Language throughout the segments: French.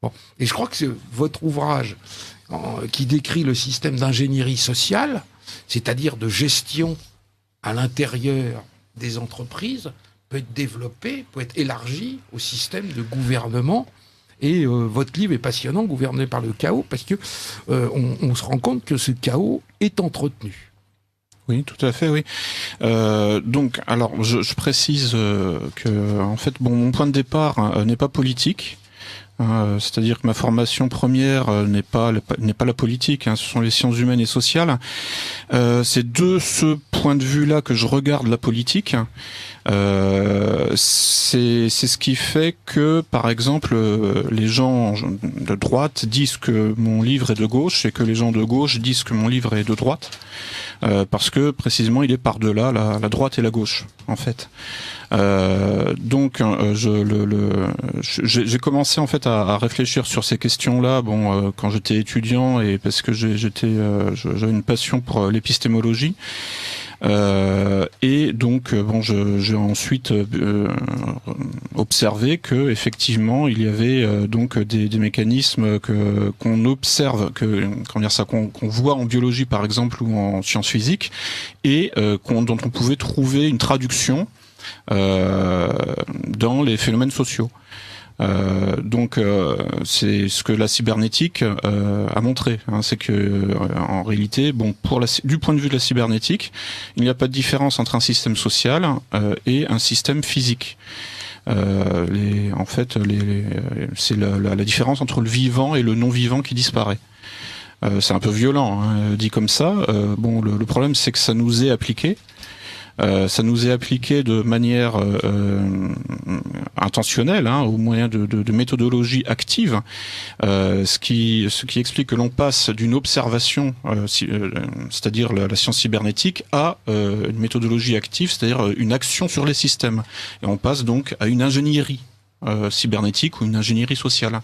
Bon. Et je crois que c'est votre ouvrage qui décrit le système d'ingénierie sociale, c'est-à-dire de gestion à l'intérieur des entreprises, peut être développé, peut être élargi au système de gouvernement. Et votre livre est passionnant, Gouverné par le chaos, parce que on se rend compte que ce chaos est entretenu. Oui, tout à fait, oui. Donc, alors, je précise que, en fait, mon point de départ n'est pas politique. C'est-à-dire que ma formation première n'est pas la politique, ce sont les sciences humaines et sociales. C'est de ce point de vue-là que je regarde la politique. C'est ce qui fait que, par exemple, les gens de droite disent que mon livre est de gauche et que les gens de gauche disent que mon livre est de droite, parce que précisément il est par-delà la droite et la gauche, en fait. Donc j'ai commencé en fait à réfléchir sur ces questions-là quand j'étais étudiant, et parce que j'avais une passion pour l'épistémologie. Et donc j'ai ensuite observé que effectivement il y avait donc des mécanismes qu'on observe, qu'on voit en biologie par exemple ou en sciences physiques, et dont on pouvait trouver une traduction dans les phénomènes sociaux. Donc c'est ce que la cybernétique a montré, c'est que en réalité, du point de vue de la cybernétique, il n'y a pas de différence entre un système social et un système physique. C'est la différence entre le vivant et le non vivant qui disparaît. C'est un peu violent, dit comme ça. Le problème, c'est que ça nous est appliqué. Ça nous est appliqué de manière intentionnelle, au moyen de méthodologies actives, ce qui explique que l'on passe d'une observation, c'est-à-dire la science cybernétique, à une méthodologie active, c'est-à-dire une action sur les systèmes. Et on passe donc à une ingénierie cybernétique ou une ingénierie sociale.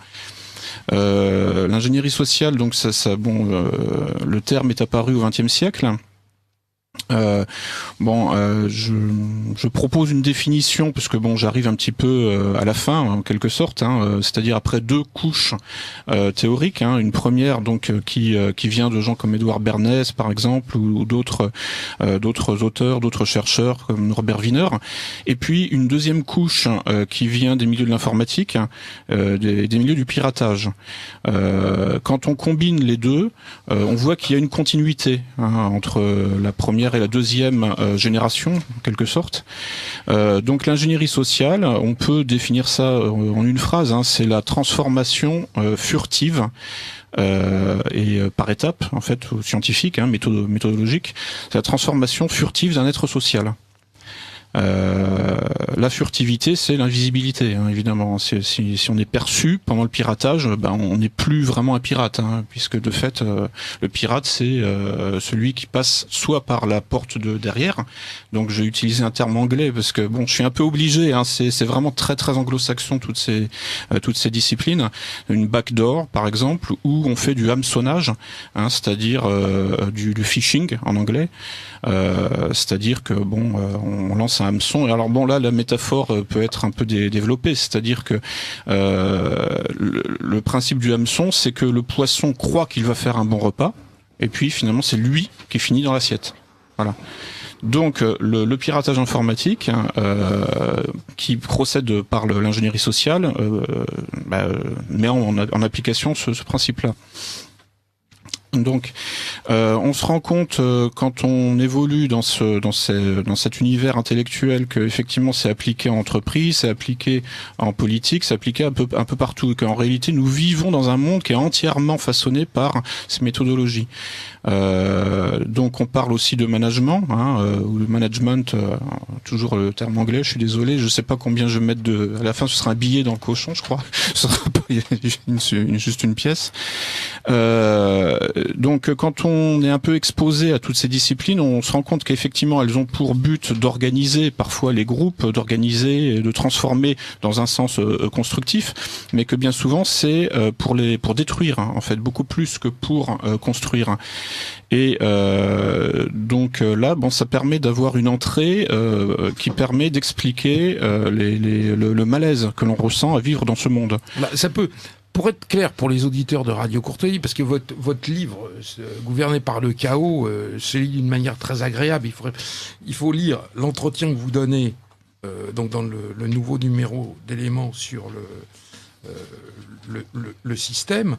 L'ingénierie sociale, donc le terme est apparu au XXe siècle. Je propose une définition parce que j'arrive un petit peu à la fin en quelque sorte, c'est-à-dire après deux couches théoriques, une première donc qui vient de gens comme Édouard Bernays par exemple, ou d'autres auteurs, d'autres chercheurs comme Norbert Wiener, et puis une deuxième couche qui vient des milieux de l'informatique, des milieux du piratage. Quand on combine les deux, on voit qu'il y a une continuité entre la première et la deuxième génération, en quelque sorte. Donc l'ingénierie sociale, on peut définir ça en une phrase, c'est la transformation furtive et par étapes, en fait, scientifique, méthodologique, c'est la transformation furtive d'un être social. La furtivité, c'est l'invisibilité, évidemment. Si on est perçu pendant le piratage, on n'est plus vraiment un pirate, puisque de fait, le pirate, c'est celui qui passe soit par la porte de derrière. Donc, j'ai utilisé un terme anglais parce que je suis un peu obligé. C'est vraiment très très anglo-saxon toutes ces disciplines. Une backdoor, par exemple, où on fait du hameçonnage, c'est-à-dire du phishing en anglais. C'est-à-dire que on lance un hameçon. Et alors là, la métaphore peut être un peu développée, c'est-à-dire que le principe du hameçon, c'est que le poisson croit qu'il va faire un bon repas, et puis finalement c'est lui qui finit dans l'assiette. Voilà. Donc le piratage informatique, qui procède par l'ingénierie sociale, met en application ce principe-là. Donc, on se rend compte quand on évolue dans cet univers intellectuel que effectivement c'est appliqué en entreprise, c'est appliqué en politique, c'est appliqué un peu partout, et qu'en réalité nous vivons dans un monde qui est entièrement façonné par ces méthodologies. Donc on parle aussi de management, ou de management, toujours le terme anglais. Je suis désolé, je sais pas combien je vais mettre à la fin, ce sera un billet dans le cochon, je crois. Ce sera pas juste une pièce. Donc quand on est un peu exposé à toutes ces disciplines, on se rend compte qu'effectivement elles ont pour but d'organiser parfois les groupes, d'organiser et de transformer dans un sens constructif, mais que bien souvent c'est pour détruire, en fait, beaucoup plus que pour construire. Et donc là, ça permet d'avoir une entrée qui permet d'expliquer le malaise que l'on ressent à vivre dans ce monde. Ça peut pour être clair pour les auditeurs de Radio Courtoisie, parce que votre livre, Gouverné par le chaos, se lit d'une manière très agréable. Il faut lire l'entretien que vous donnez donc dans le nouveau numéro d'Éléments sur le système.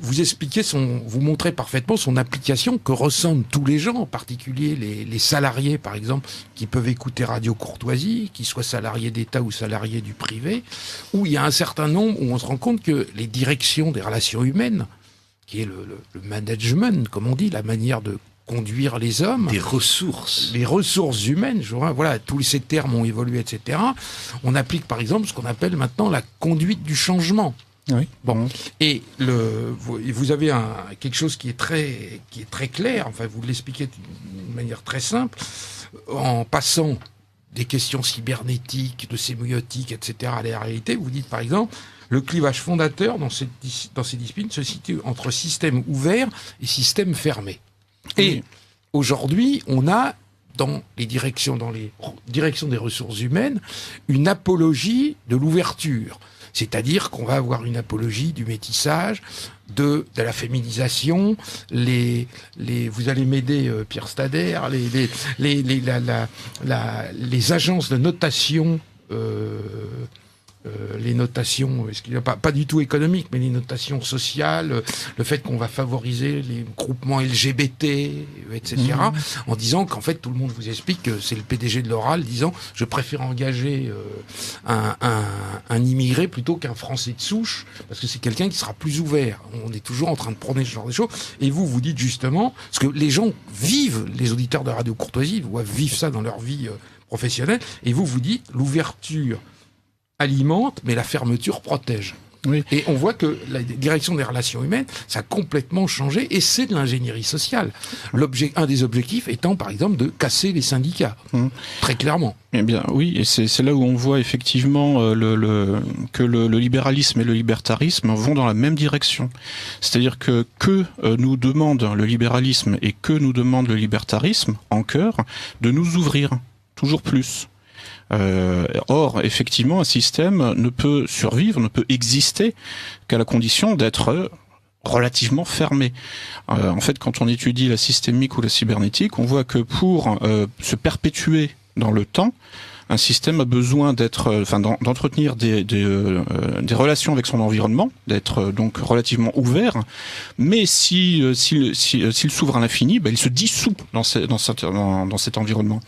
Vous expliquez vous montrez parfaitement son application que ressentent tous les gens, en particulier les salariés, par exemple, qui peuvent écouter Radio Courtoisie, qu'ils soient salariés d'État ou salariés du privé, où il y a un certain nombre, où on se rend compte que les directions des relations humaines, qui est le management, comme on dit, la manière de conduire les hommes. Des ressources. Les ressources humaines, voilà, tous ces termes ont évolué, etc. On applique, par exemple, ce qu'on appelle maintenant la conduite du changement. Oui. Bon, et vous avez quelque chose qui est très clair. Enfin, vous l'expliquez d'une manière très simple, en passant des questions cybernétiques, de sémiotique, etc. à la réalité. Vous dites par exemple, le clivage fondateur dans ces disciplines se situe entre système ouvert et système fermé. Et aujourd'hui, on a dans les directions des ressources humaines une apologie de l'ouverture. C'est-à-dire qu'on va avoir une apologie du métissage, de la féminisation, vous allez m'aider, Pierre Stader, les agences de notation, les notations, pas du tout économiques, mais les notations sociales, le fait qu'on va favoriser les groupements LGBT, etc., en disant qu'en fait tout le monde vous explique que c'est le PDG de l'Oral disant je préfère engager un immigré plutôt qu'un Français de souche, parce que c'est quelqu'un qui sera plus ouvert. On est toujours en train de prôner ce genre de choses. Et vous dites justement, parce que les gens vivent, les auditeurs de Radio Courtoisie vivent ça dans leur vie professionnelle, et vous dites l'ouverture alimente, mais la fermeture protège. Oui. Et on voit que la direction des relations humaines, ça a complètement changé, et c'est de l'ingénierie sociale. Un des objectifs étant, par exemple, de casser les syndicats, très clairement. Eh bien, oui, et c'est là où on voit effectivement que le libéralisme et le libertarisme vont dans la même direction. C'est-à-dire que nous demande le libéralisme et que nous demande le libertarisme, en cœur, de nous ouvrir toujours plus. Or, effectivement, un système ne peut survivre, ne peut exister qu'à la condition d'être relativement fermé. En fait, quand on étudie la systémique ou la cybernétique, on voit que pour se perpétuer dans le temps, un système a besoin d'entretenir des relations avec son environnement, d'être donc relativement ouvert. Mais s'il s'ouvre à l'infini, il se dissout dans cet environnement.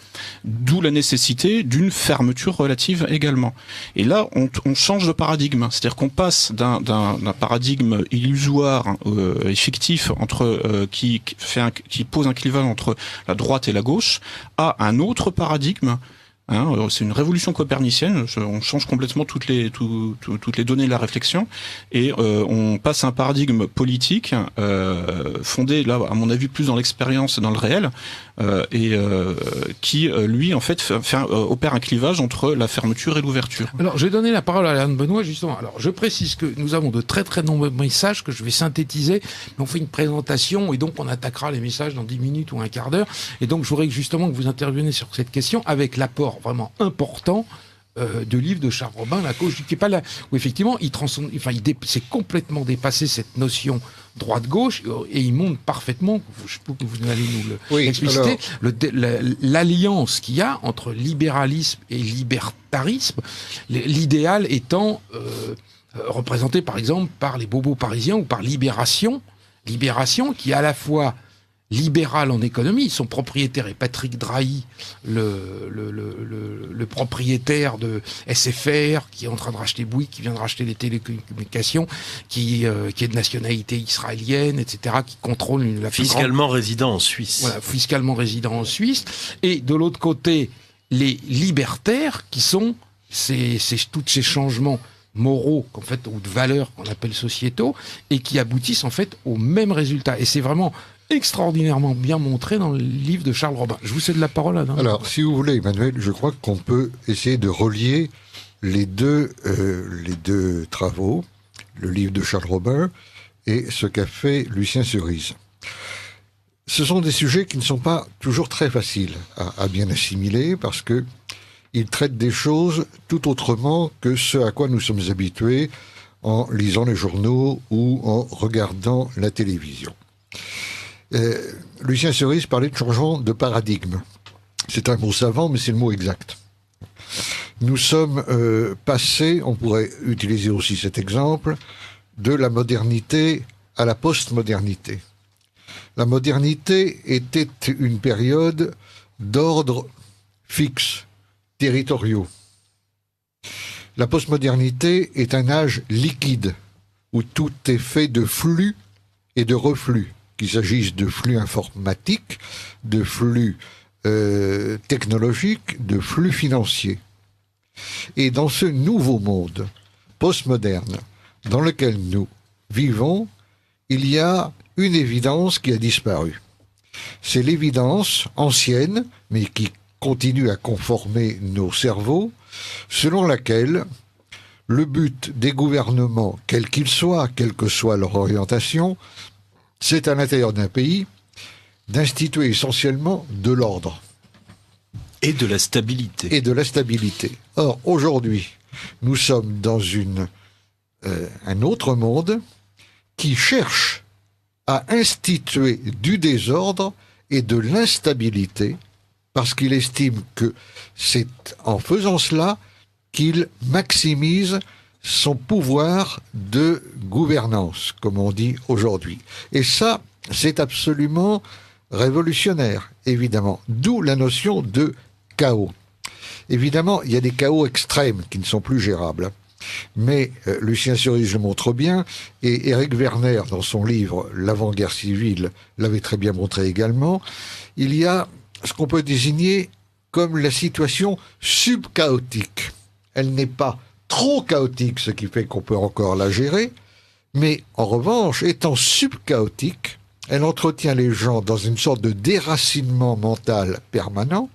D'où la nécessité d'une fermeture relative également. Et là, on change de paradigme, c'est-à-dire qu'on passe d'un paradigme illusoire et fictif qui pose un clivage entre la droite et la gauche à un autre paradigme. C'est une révolution copernicienne. On change complètement toutes les données de la réflexion et on passe à un paradigme politique fondé là, à mon avis, plus dans l'expérience et dans le réel, qui lui en fait opère un clivage entre la fermeture et l'ouverture. Alors, je vais donner la parole à Alain Benoît justement. Alors, je précise que nous avons de très très nombreux messages que je vais synthétiser. Mais on fait une présentation et donc on attaquera les messages dans 10 minutes ou un quart d'heure. Et donc, je voudrais justement que vous interveniez sur cette question avec l'apport vraiment important de livre de Charles Robin, La cause qui est pas là, où effectivement il transcende, c'est complètement dépassé cette notion droite-gauche et il montre parfaitement, je peux que vous allez nous l'expliciter, l'alliance qu'il y a entre libéralisme et libertarisme, l'idéal étant représenté par exemple par les bobos parisiens ou par Libération qui est à la fois libéral en économie. Son propriétaire est Patrick Drahi, le propriétaire de SFR, qui est en train de racheter Bouygues, qui vient de racheter les télécommunications, qui est de nationalité israélienne, etc., qui contrôle la fiscalement résident en Suisse. Voilà, fiscalement résident en Suisse. Et de l'autre côté, les libertaires, qui sont tous ces changements moraux, en fait, ou de valeurs qu'on appelle sociétaux, et qui aboutissent en fait au même résultat. Et c'est vraiment extraordinairement bien montré dans le livre de Charles Robin. Je vous cède la parole, Alain. Alors, si vous voulez, Emmanuel, je crois qu'on peut essayer de relier les deux travaux, le livre de Charles Robin et ce qu'a fait Lucien Cerise. Ce sont des sujets qui ne sont pas toujours très faciles à bien assimiler parce que il traite des choses tout autrement que ce à quoi nous sommes habitués en lisant les journaux ou en regardant la télévision. Lucien Cerise parlait de changement de paradigme. C'est un mot savant, mais c'est le mot exact. Nous sommes passés, on pourrait utiliser aussi cet exemple, de la modernité à la postmodernité. La modernité était une période d'ordre fixe, territoriaux. La postmodernité est un âge liquide, où tout est fait de flux et de reflux, qu'il s'agisse de flux informatiques, de flux technologiques, de flux financiers. Et dans ce nouveau monde postmoderne dans lequel nous vivons, il y a une évidence qui a disparu. C'est l'évidence ancienne, mais qui continue à conformer nos cerveaux, selon laquelle le but des gouvernements, quels qu'ils soient, quelle que soit leur orientation, c'est à l'intérieur d'un pays d'instituer essentiellement de l'ordre. Et de la stabilité. Et de la stabilité. Or, aujourd'hui, nous sommes dans un autre monde qui cherche à instituer du désordre et de l'instabilité parce qu'il estime que c'est en faisant cela qu'il maximise son pouvoir de gouvernance, comme on dit aujourd'hui. Et ça, c'est absolument révolutionnaire, évidemment. D'où la notion de chaos. Évidemment, il y a des chaos extrêmes qui ne sont plus gérables. Mais Lucien Cerise le montre bien, et Éric Werner, dans son livre « L'avant-guerre civile », l'avait très bien montré également. Il y a ce qu'on peut désigner comme la situation subchaotique. Elle n'est pas trop chaotique, ce qui fait qu'on peut encore la gérer, mais en revanche, étant subchaotique, elle entretient les gens dans une sorte de déracinement mental permanent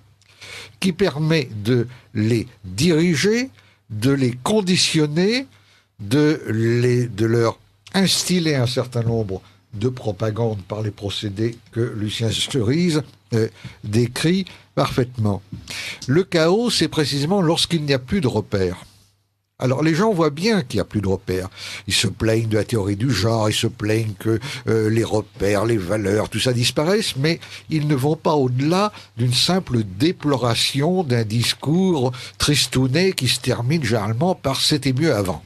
qui permet de les diriger, de les conditionner, de leur instiller un certain nombre de propagandes par les procédés que Lucien Cerise décrit parfaitement. Le chaos, c'est précisément lorsqu'il n'y a plus de repères. Alors les gens voient bien qu'il n'y a plus de repères. Ils se plaignent de la théorie du genre, ils se plaignent que les repères, les valeurs, tout ça disparaissent, mais ils ne vont pas au-delà d'une simple déploration d'un discours tristounet qui se termine généralement par « c'était mieux avant ».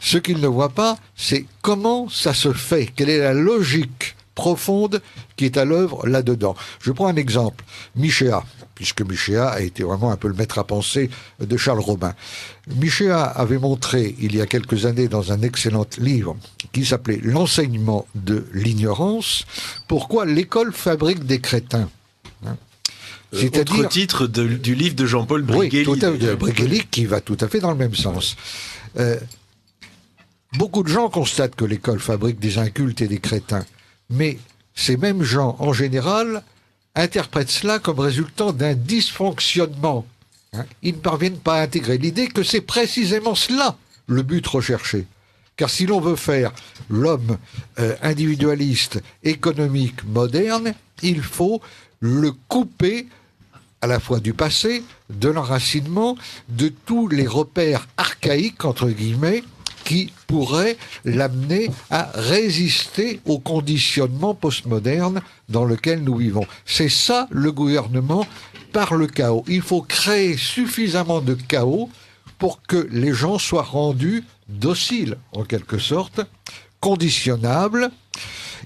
Ce qu'ils ne voient pas, c'est comment ça se fait, quelle est la logique profonde qui est à l'œuvre là-dedans. Je prends un exemple, Michéa, puisque Michéa a été vraiment un peu le maître à penser de Charles Robin. Michéa avait montré, il y a quelques années, dans un excellent livre qui s'appelait « L'enseignement de l'ignorance », pourquoi l'école fabrique des crétins. C'est-à-dire autre titre du livre de Jean-Paul Brigelli. Oui, tout à fait, Brigelli, qui va tout à fait dans le même sens. Beaucoup de gens constatent que l'école fabrique des incultes et des crétins, mais ces mêmes gens, en général, interprètent cela comme résultant d'un dysfonctionnement. Ils ne parviennent pas à intégrer l'idée que c'est précisément cela le but recherché. Car si l'on veut faire l'homme individualiste, économique, moderne, il faut le couper à la fois du passé, de l'enracinement, de tous les repères archaïques, entre guillemets, qui pourraient l'amener à résister au conditionnement postmoderne dans lequel nous vivons. C'est ça le gouvernement par le chaos. Il faut créer suffisamment de chaos pour que les gens soient rendus dociles, en quelque sorte, conditionnables,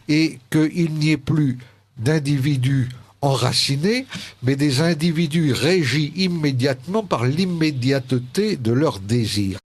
et qu'il n'y ait plus d'individus enracinés, mais des individus régis immédiatement par l'immédiateté de leurs désirs.